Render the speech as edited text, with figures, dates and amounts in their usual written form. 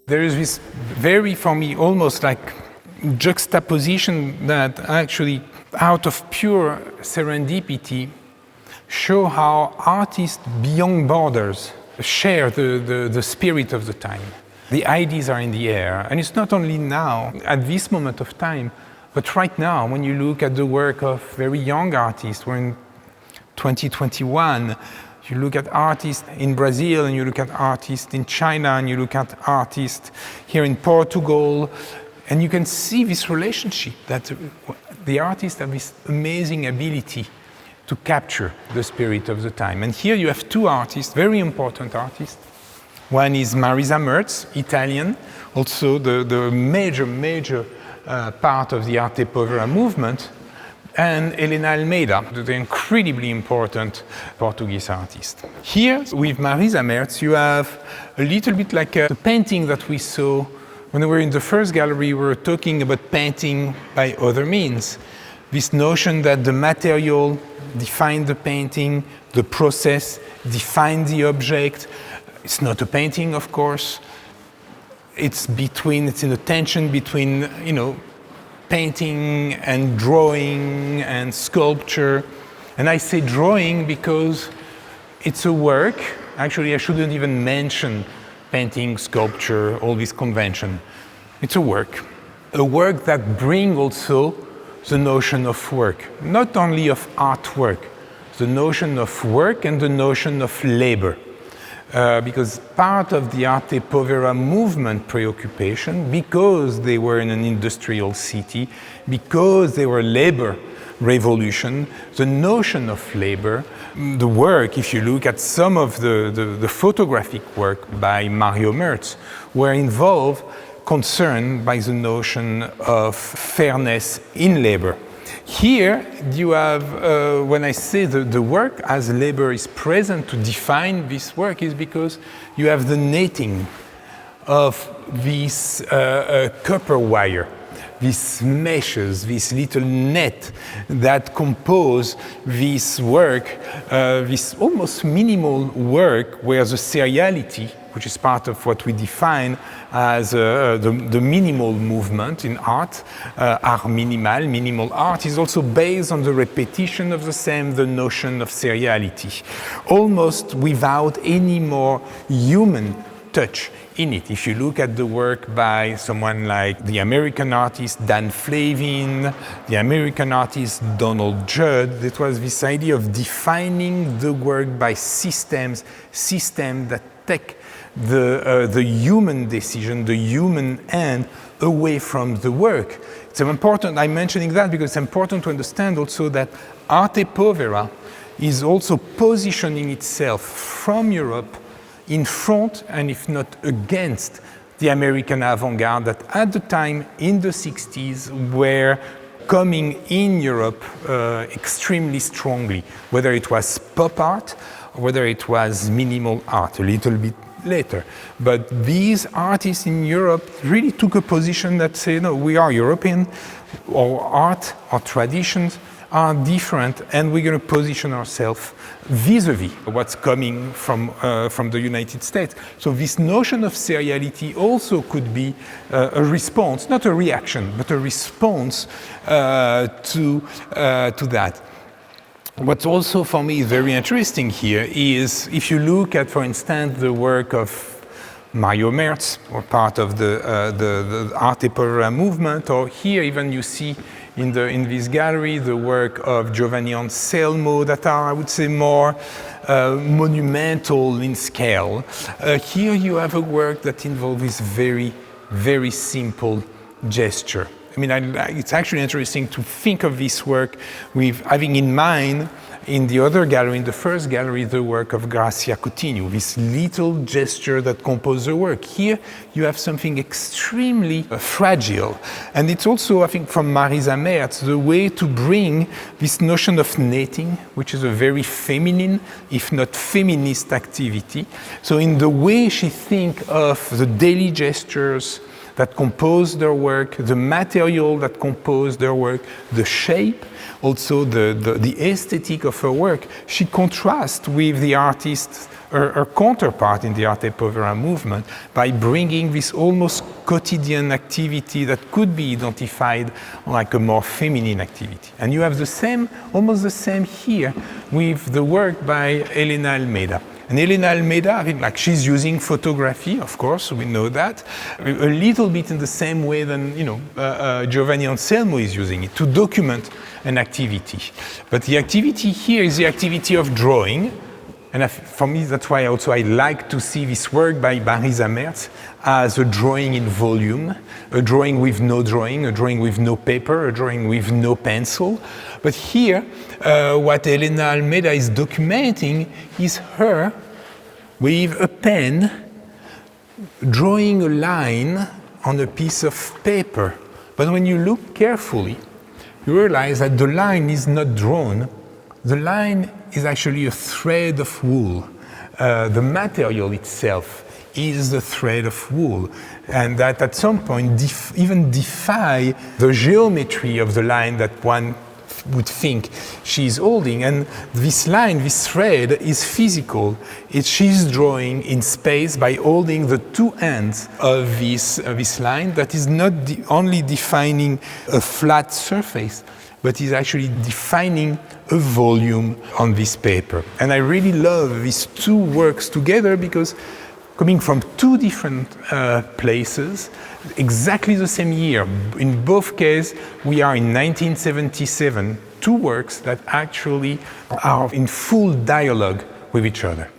There is this very, for me, almost like juxtaposition that actually, out of pure serendipity, show how artists beyond borders share the spirit of the time. The ideas are in the air, and it's not only now, at this moment of time, but right now, when you look at the work of very young artists, we're in 2021, you look at artists in Brazil, and you look at artists in China, and you look at artists here in Portugal, and you can see this relationship that the artists have this amazing ability to capture the spirit of the time. And here you have two artists, very important artists. One is Marisa Merz, Italian, also the major part of the Arte Povera movement, and Helena Almeida, the incredibly important Portuguese artist. Here, with Marisa Merz, you have a little bit like the painting that we saw when we were in the first gallery. We were talking about painting by other means. This notion that the material defines the painting, the process defines the object. It's not a painting, of course. It's in a tension between, painting and drawing and sculpture. And I say drawing because it's a work. Actually, I shouldn't even mention painting, sculpture, all this convention. It's a work that brings also the notion of work, not only of artwork, the notion of work and the notion of labor. Because part of the Arte Povera movement preoccupation, because they were in an industrial city, because they were labor revolution, the notion of labor, the work, if you look at some of the photographic work by Mario Merz, were involved, concerned by the notion of fairness in labor. Here you have, when I say the work as labor is present to define this work, is because you have the netting of this copper wire, these meshes, this little net that compose this work, this almost minimal work where the seriality, which is part of what we define as the minimal movement in art, art minimal art, is also based on the repetition of the same, the notion of seriality, almost without any more human touch in it. If you look at the work by someone like the American artist Dan Flavin, the American artist Donald Judd, it was this idea of defining the work by systems that take the human decision, the human hand away from the work. It's important, I'm mentioning that because it's important to understand also that Arte Povera is also positioning itself from Europe in front, and if not against, the American avant-garde that at the time in the 60s were coming in Europe extremely strongly, whether it was pop art or whether it was minimal art, a little bit later. But these artists in Europe really took a position that say, no, we are European, our art, our traditions are different, and we're going to position ourselves vis-a-vis what's coming from the United States. So this notion of seriality also could be a response, not a reaction, but a response to that. What's also for me very interesting here is if you look at, for instance, the work of Mario Merz, or part of the Arte Povera movement, or here even you see in this gallery the work of Giovanni Anselmo that are, I would say, more monumental in scale. Here you have a work that involves this very, very simple gesture. I mean, it's actually interesting to think of this work with having in mind, in the other gallery, in the first gallery, the work of Gracia Coutinho, this little gesture that composed the work. Here you have something extremely fragile. And it's also, I think, from Marisa Merz, the way to bring this notion of knitting, which is a very feminine, if not feminist activity. So in the way she thinks of the daily gestures that compose their work, the material that compose their work, the shape, also the aesthetic of her work, she contrasts with the artists her counterpart in the arte povera movement by bringing this almost quotidian activity that could be identified like a more feminine activity. And you have the same, almost the same here with the work by Elena Almeida. And Elena Almeida, I think, like, she's using photography, of course, we know that, a little bit in the same way than, Giovanni Anselmo is using it, to document an activity. But the activity here is the activity of drawing. And for me, that's why also I like to see this work by Marisa Merz as a drawing in volume, a drawing with no drawing, a drawing with no paper, a drawing with no pencil. But here, what Elena Almeida is documenting is her with a pen drawing a line on a piece of paper. But when you look carefully, you realize that the line is not drawn. The line is actually a thread of wool. The material itself is the thread of wool, and that at some point even defy the geometry of the line that one would think she's holding. And this line, this thread, is physical. She's drawing in space by holding the two ends of this line that is not only defining a flat surface, but is actually defining a volume on this paper. And I really love these two works together because coming from two different places, exactly the same year. In both cases, we are in 1977, two works that actually are in full dialogue with each other.